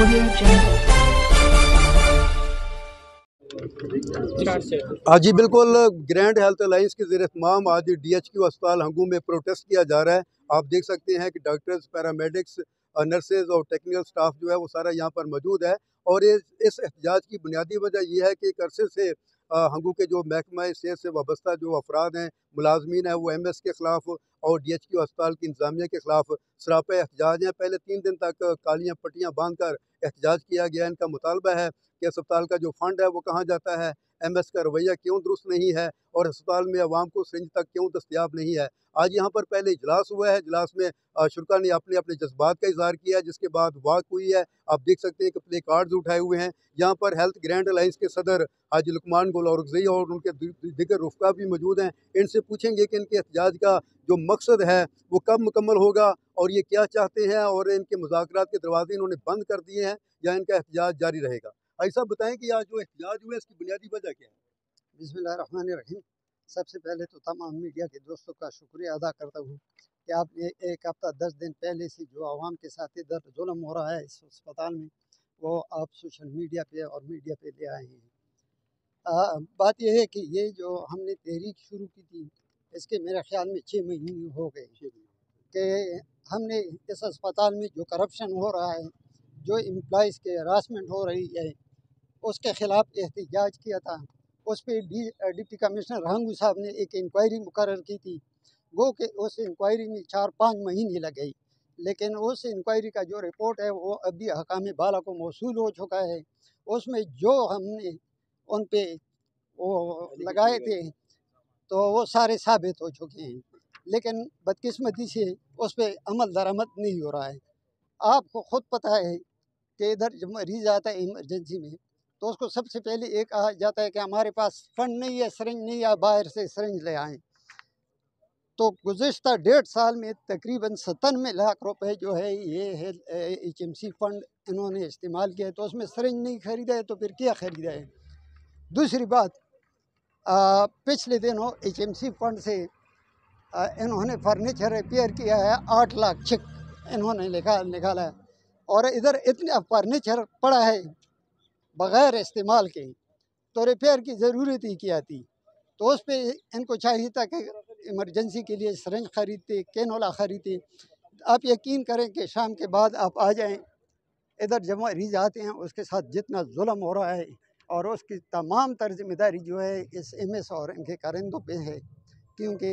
Audio Jungle. हाँ जी बिल्कुल। Grand health alliance के ज़ेर-ए-तमाम आज DHQ अस्पताल हंगू में प्रोटेस्ट किया जा रहा है। आप देख सकते हैं कि डॉक्टर्स, पैरामेडिक्स, नर्सेज और टेक्निकल स्टाफ जो है वो सारा यहाँ पर मौजूद है। और इस एहतजाज की बुनियादी वजह ये है कि एक अरसे से हंगू के जो महकमा सेहत से वाबस्ता जो अफराद हैं, मुलाजमीन हैं, वो MS के ख़िलाफ़ और DHQ अस्पताल की इंतज़ामिया के ख़िलाफ़ सरापा एहतजाज हैं। पहले 3 दिन तक कालियाँ पट्टियाँ बांध कर एहतजाज किया गया। इनका मुतालबा है कि अस्पताल का जो फ़ंड है वो कहाँ जाता है, MS का रवैया क्यों दुरुस्त नहीं है और अस्पताल में अवाम को सिरिंज तक क्यों दस्तयाब नहीं है। आज यहाँ पर पहले इजलास हुआ है। इजलास में शुरा ने अपने अपने जज्बात का इजहार किया, जिसके बाद वाक हुई है। आप देख सकते हैं कि प्ले कार्ड्स उठाए हुए हैं। यहाँ पर हेल्थ ग्रैंड अलाइंस के सदर हाजी लुकमान गुल औरकज़ई और उनके दीगर रुफ़का भी मौजूद हैं। इनसे पूछेंगे कि इनके एहतजाज का जो मकसद है वो कब मुकम्मल होगा और ये क्या चाहते हैं, और इनके मुज़ाकरात के दरवाजे इन्होंने बंद कर दिए हैं या इनका एहतजाज जारी रहेगा। ऐसा बताएं कि आज जो एहतजाज हुआ है इसकी बुनियादी वजह क्या है? बिस्मिल्लाहिर्रहमानिर्रहीम। सबसे पहले तो तमाम मीडिया के दोस्तों का शुक्रिया अदा करता हूँ कि आपने एक हफ़्ता 10 दिन पहले से जो आवाम के साथ इधर जुल्म हो रहा है इस अस्पताल में, वो आप सोशल मीडिया पे और मीडिया पे ले आए हैं। बात यह है कि ये जो हमने तहरीक शुरू की थी, इसके मेरे ख्याल में 6 महीने हो गए कि हमने इस अस्पताल में जो करप्शन हो रहा है, जो एम्प्लॉइज़ के हरासमेंट हो रही है, उसके ख़िलाफ़ एहतजाज किया था। उस पे डिप्टी कमिश्नर हंगू साहब ने एक इंक्वायरी मुकर्रर की थी। गो कि उस इंक्वायरी में 4-5 महीने लग गई, लेकिन उस इंक्वायरी का जो रिपोर्ट है वो अभी हकाम बाला को मौसूल हो चुका है। उसमें जो हमने उन पे वो लगाए थे तो वो सारे साबित हो चुके हैं, लेकिन बदकिस्मती से उस पे अमल दरामद नहीं हो रहा है। आपको ख़ुद पता है कि इधर जब मरीज़ आता है इमरजेंसी में तो उसको सबसे पहले ये कहा जाता है कि हमारे पास फ़ंड नहीं है, सिरिंज नहीं है, बाहर से सिरिंज ले आएँ। तो गुज़िश्ता 1.5 साल में तकरीबन 97 लाख रुपए जो है ये HMC फ़ंड इन्होंने इस्तेमाल किया है, तो उसमें सिरिंज नहीं ख़रीदा है तो फिर क्या ख़रीदा है। दूसरी बात, पिछले दिनों HMC फ़ंड से इन्होंने फर्नीचर रिपेयर किया है, 8 लाख चेक इन्होंने निकाला है, और इधर इतना फर्नीचर पड़ा है बग़ैर इस्तेमाल के, तो रिपेयर की ज़रूरत ही क्या थी। तो उस पे इनको चाहिए था कि इमरजेंसी के लिए सिरिंज ख़रीदते, कैनोला ख़रीदते। आप यकीन करें कि शाम के बाद आप आ जाएं, इधर जब मरीज़ आते हैं उसके साथ जितना जुल्म हो रहा है, और उसकी तमाम तर ज़िम्मेदारी जो है इस MS और इनके कारिंदों पे है, क्योंकि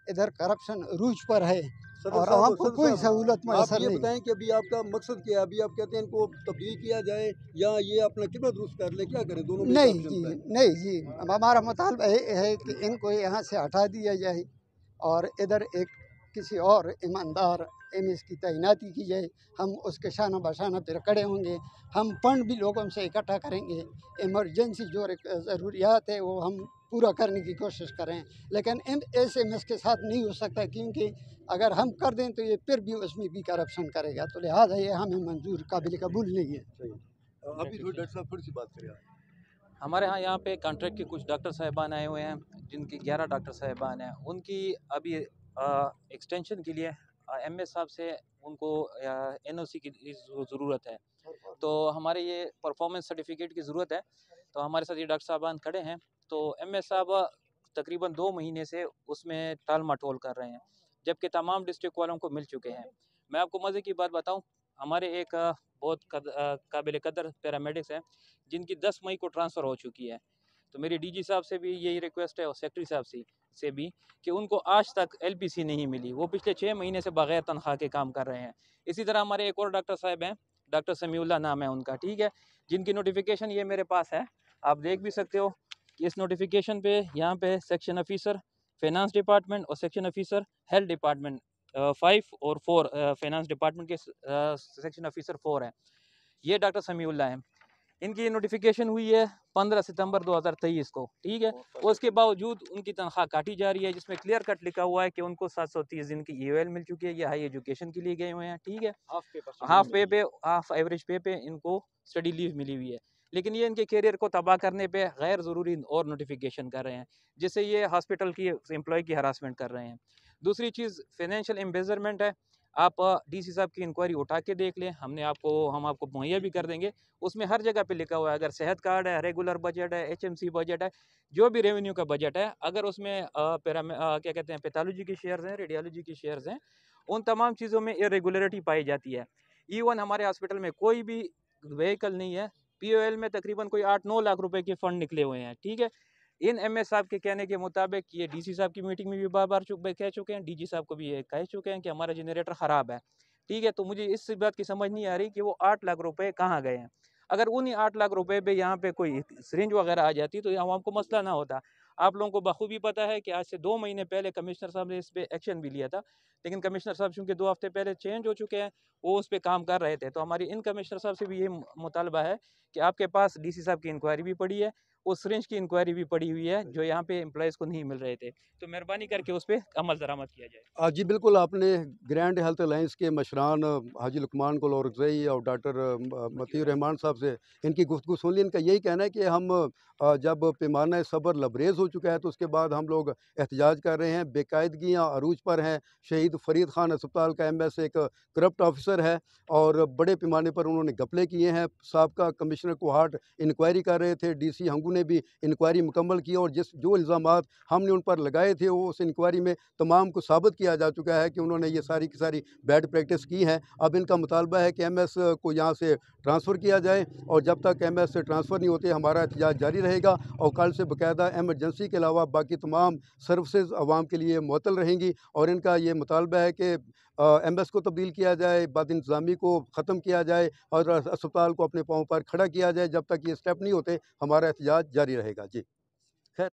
इधर करप्शन अरूज पर है और आवाम को कोई सहूलत आप मैसर ये नहीं। बताएं कि अभी आपका मकसद क्या है? अभी आप कहते हैं इनको तब्दील किया जाए या ये अपना कितना दुरुस्त कर ले, क्या करें? दोनों में नहीं ऑप्शन जी, है। नहीं जी, हमारा मुतालबा ये है कि इनको यहाँ से हटा दिया जाए और इधर एक किसी और ईमानदार MS की तैनाती की जाए। हम उसके शाना बशाना पर खड़े होंगे। हम फंड भी लोगों से इकट्ठा करेंगे। इमरजेंसी जो ज़रूरियात है वो हम पूरा करने की कोशिश करें, लेकिन MS के साथ नहीं हो सकता, क्योंकि अगर हम कर दें तो ये फिर भी उसमें भी करप्शन करेगा, तो लिहाजा ये हमें मंजूर काबिल कबूल नहीं है। अभी थोड़ी डॉक्टर साहब फिर से बात करें। हमारे यहाँ पे कॉन्ट्रैक्ट के कुछ डॉक्टर साहिबान आए हुए हैं, जिनकी 11 डॉक्टर साहिबान हैं। उनकी अभी एक्सटेंशन के लिए MS साहब से उनको NOC की ज़रूरत है, तो हमारे ये परफॉर्मेंस सर्टिफिकेट की ज़रूरत है। तो हमारे साथ ये डॉक्टर साहबान खड़े हैं, तो MS साहब तकरीबन 2 महीने से उसमें टाल मटोल कर रहे हैं, जबकि तमाम डिस्ट्रिक्ट वालों को मिल चुके हैं। मैं आपको मज़े की बात बताऊं, हमारे एक बहुत काबिल कदर पैरामेडिक्स हैं, जिनकी 10 मई को ट्रांसफ़र हो चुकी है। तो मेरी DG साहब से भी यही रिक्वेस्ट है और सेक्रेटरी साहब से भी कि उनको आज तक LPC नहीं मिली। वो पिछले 6 महीने से बग़ैर तनख्वाह के काम कर रहे हैं। इसी तरह हमारे एक और डॉक्टर साहब हैं, डॉक्टर समीउल्लाह नाम है उनका, ठीक है, जिनकी नोटिफिकेशन ये मेरे पास है, आप देख भी सकते हो कि इस नोटिफिकेशन पे यहाँ पे सेक्शन ऑफिसर फाइनेंस डिपार्टमेंट और सेक्शन ऑफिसर हेल्थ डिपार्टमेंट 5 और 4 फाइनेंस डिपार्टमेंट के सेक्शन ऑफिसर 4 हैं। ये डॉक्टर समीउल्लाह हैं। इनकी नोटिफिकेशन हुई है 15 सितंबर 2023 को, ठीक है। उसके बावजूद उनकी तनख्वाह काटी जा रही है, जिसमें क्लियर कट लिखा हुआ है कि उनको 730 दिन की EOL मिल चुकी है, ये हाई एजुकेशन के लिए गए हुए हैं, ठीक है। हाफ एवरेज पे पे इनको स्टडी लीव मिली हुई है, लेकिन ये इनके करियर को तबाह करने पे गैर ज़रूरी और नोटिफिकेशन कर रहे हैं, जिससे ये हॉस्पिटल की एम्प्लॉय की हरासमेंट कर रहे हैं। दूसरी चीज़ फाइनेंशियल एम्बेजरमेंट है। आप डीसी साहब की इंक्वायरी उठा के देख लें, हम आपको मुहैया भी कर देंगे। उसमें हर जगह पे लिखा हुआ है, अगर सेहत कार्ड है, रेगुलर बजट है, एचएमसी बजट है, जो भी रेवेन्यू का बजट है, अगर उसमें क्या कहते हैं, पैथोलॉजी की शेयर्स हैं, रेडियोलॉजी की शेयर्स हैं, उन तमाम चीज़ों में इरेगुलरिटी पाई जाती है। इवन हमारे हॉस्पिटल में कोई भी व्हीकल नहीं है, पीओएल में तकरीबन कोई 8-9 लाख रुपए के फंड निकले हुए हैं, ठीक है। इन एमएस साहब के कहने के मुताबिक ये डीसी साहब की मीटिंग में भी बार-बार कह चुके हैं, डीजी साहब को भी ये कह चुके हैं कि हमारा जनरेटर ख़राब है, ठीक है। तो मुझे इस बात की समझ नहीं आ रही कि वो 8 लाख रुपए कहाँ गए हैं। अगर उन्हीं 8 लाख रुपए पे यहाँ पे कोई सिरिंज वगैरह आ जाती तो ये आवाम को मसला ना होता। आप लोगों को बखूबी पता है कि आज से 2 महीने पहले कमिश्नर साहब ने इस पे एक्शन भी लिया था, लेकिन कमिश्नर साहब चूँकि 2 हफ्ते पहले चेंज हो चुके हैं, वो उस पे काम कर रहे थे। तो हमारी इन कमिश्नर साहब से भी ये मुतालबा है कि आपके पास डीसी साहब की इंक्वायरी भी पड़ी है, उस सिरिंज की इंक्वायरी भी पड़ी हुई है, जो यहाँ पे एम्प्लॉइज़ को नहीं मिल रहे थे। तो मेहरबानी करके उस पे अमल दरामद किया जाए। जी बिल्कुल, आपने ग्रैंड हेल्थ अलायंस के मशरान हाजी लुकमान कुल औरकज़ई और डॉक्टर मतीउर रहमान साहब से इनकी गुफ्तगू सुन ली। इनका यही कहना है कि हम जब पैमाना सब्र लबरेज़ हो चुका है तो उसके बाद हम लोग एहतजाज कर रहे हैं। बेकायदगियाँ अरूज पर हैं। शहीद फरीद खान अस्पताल का एमएस एक करप्ट ऑफिसर है और बड़े पैमाने पर उन्होंने घपले किए हैं। साबका कमिश्नर कोहाट इंक्वायरी कर रहे थे, डीसी हंगू ने भी इंक्वायरी मुकम्मल की और जो इल्ज़ामात हमने उन पर लगाए थे वो उस इंक्वायरी में तमाम को साबित किया जा चुका है कि उन्होंने ये सारी की सारी बैड प्रैक्टिस की है। अब इनका मुतालबा है कि एमएस को यहाँ से ट्रांसफ़र किया जाए और जब तक एमएस से ट्रांसफ़र नहीं होते हमारा एहतजाज जारी रहेगा और कल से बाकायदा एमरजेंसी के अलावा बाकी तमाम सर्विसेज आवाम के लिए मुअत्तल रहेंगी। और इनका ये मुतालबा है कि एमएस को तब्दील किया जाए, बदइंतज़ामी को ख़त्म किया जाए और अस्पताल को अपने पाँव पर खड़ा किया जाए। जब तक ये स्टेप नहीं होते हमारा एहतजाज जारी रहेगा। जी।